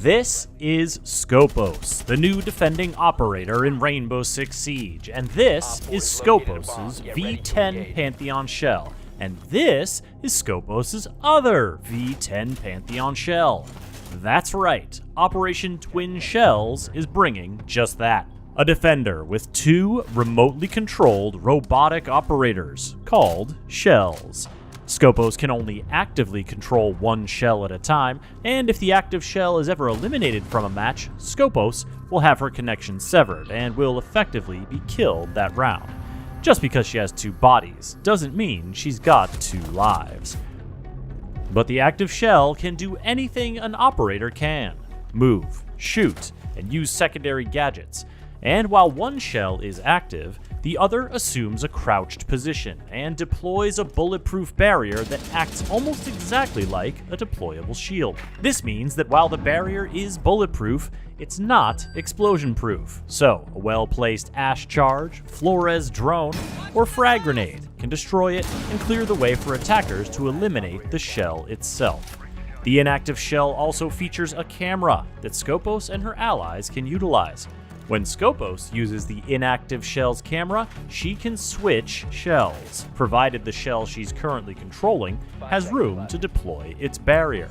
This is Skopos, the new defending operator in Rainbow Six Siege, and this is Skopos' V10 Pantheon shell, and this is Skopos' other V10 Pantheon shell. That's right, Operation Twin Shells is bringing just that. A defender with two remotely controlled robotic operators called shells. Skopos can only actively control one shell at a time, and if the active shell is ever eliminated from a match, Skopos will have her connection severed and will effectively be killed that round. Just because she has two bodies doesn't mean she's got two lives. But the active shell can do anything an operator can: move, shoot, and use secondary gadgets. And while one shell is active, the other assumes a crouched position and deploys a bulletproof barrier that acts almost exactly like a deployable shield. This means that while the barrier is bulletproof, it's not explosion-proof. So, a well-placed ash charge, Flores drone, or frag grenade can destroy it and clear the way for attackers to eliminate the shell itself. The inactive shell also features a camera that Skopos and her allies can utilize. When Skopos uses the inactive shell's camera, she can switch shells, provided the shell she's currently controlling has room to deploy its barrier.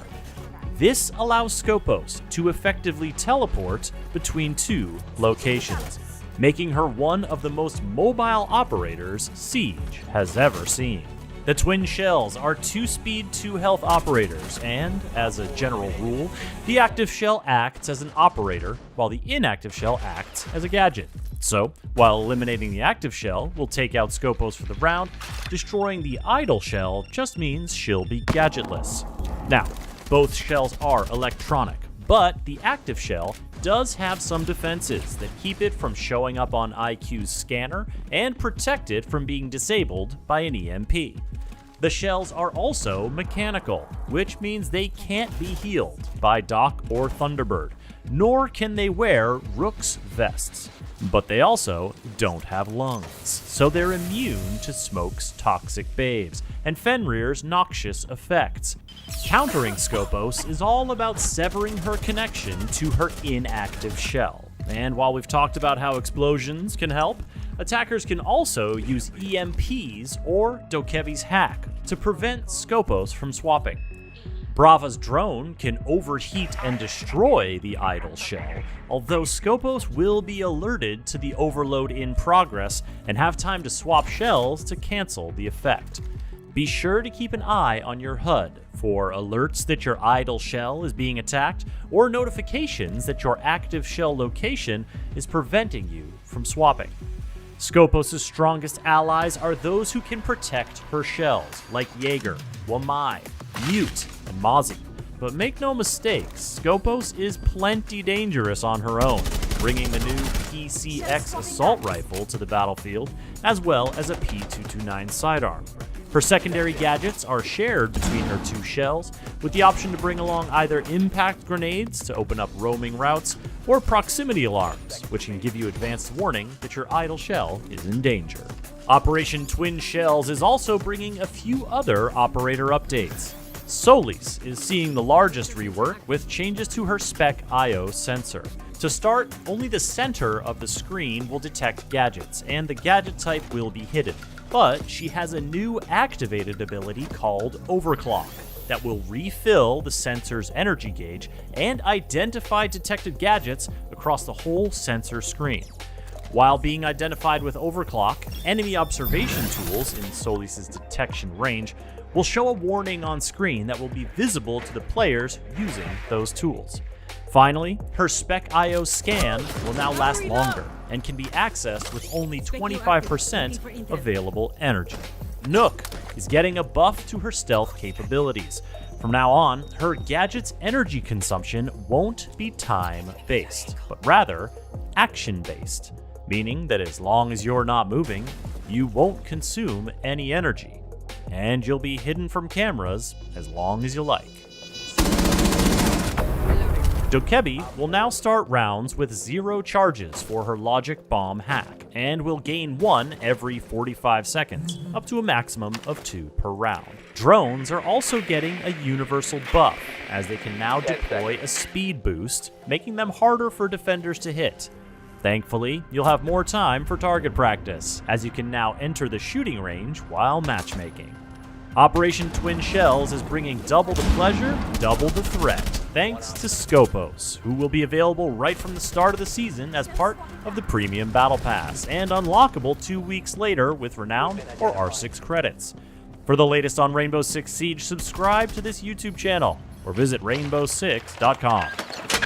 This allows Skopos to effectively teleport between two locations, making her one of the most mobile operators Siege has ever seen. The twin shells are 2-speed, 2-health operators, and, as a general rule, the active shell acts as an operator, while the inactive shell acts as a gadget. So, while eliminating the active shell will take out Skopos for the round, destroying the idle shell just means she'll be gadgetless. Now, both shells are electronic, but the active shell does have some defenses that keep it from showing up on IQ's scanner and protect it from being disabled by an EMP. The shells are also mechanical, which means they can't be healed by Doc or Thunderbird, nor can they wear Rook's vests. But they also don't have lungs, so they're immune to Smoke's toxic babes and Fenrir's noxious effects. Countering Skopos is all about severing her connection to her inactive shell. And while we've talked about how explosions can help, attackers can also use EMPs or Dokevi's hack to prevent Skopos from swapping. Brava's drone can overheat and destroy the idle shell, although Skopos will be alerted to the overload in progress and have time to swap shells to cancel the effect. Be sure to keep an eye on your HUD for alerts that your idle shell is being attacked or notifications that your active shell location is preventing you from swapping. Skopos' strongest allies are those who can protect her shells, like Jaeger, Wamai, Mute, and Mozzie. But make no mistakes, Skopos is plenty dangerous on her own, bringing the new PCX assault rifle to the battlefield, as well as a P229 sidearm. Her secondary gadgets are shared between her two shells, with the option to bring along either impact grenades to open up roaming routes, or proximity alarms, which can give you advanced warning that your idle shell is in danger. Operation Twin Shells is also bringing a few other operator updates. Solis is seeing the largest rework with changes to her Spec IO sensor. To start, only the center of the screen will detect gadgets, and the gadget type will be hidden. But she has a new activated ability called Overclock that will refill the sensor's energy gauge and identify detected gadgets across the whole sensor screen. While being identified with Overclock, enemy observation tools in Solis' detection range will show a warning on screen that will be visible to the players using those tools. Finally, her Spec IO scan will now last longer and can be accessed with only 25% available energy. Nook is getting a buff to her stealth capabilities. From now on, her gadget's energy consumption won't be time-based, but rather action-based, meaning that as long as you're not moving, you won't consume any energy, and you'll be hidden from cameras as long as you like. Dokebi will now start rounds with 0 charges for her logic bomb hack, and will gain 1 every 45 seconds, up to a maximum of 2 per round. Drones are also getting a universal buff, as they can now deploy a speed boost, making them harder for defenders to hit. Thankfully, you'll have more time for target practice, as you can now enter the shooting range while matchmaking. Operation Twin Shells is bringing double the pleasure, double the threat, thanks to Skopos, who will be available right from the start of the season as part of the Premium Battle Pass, and unlockable 2 weeks later with Renown or R6 credits. For the latest on Rainbow Six Siege, subscribe to this YouTube channel, or visit rainbow6.com.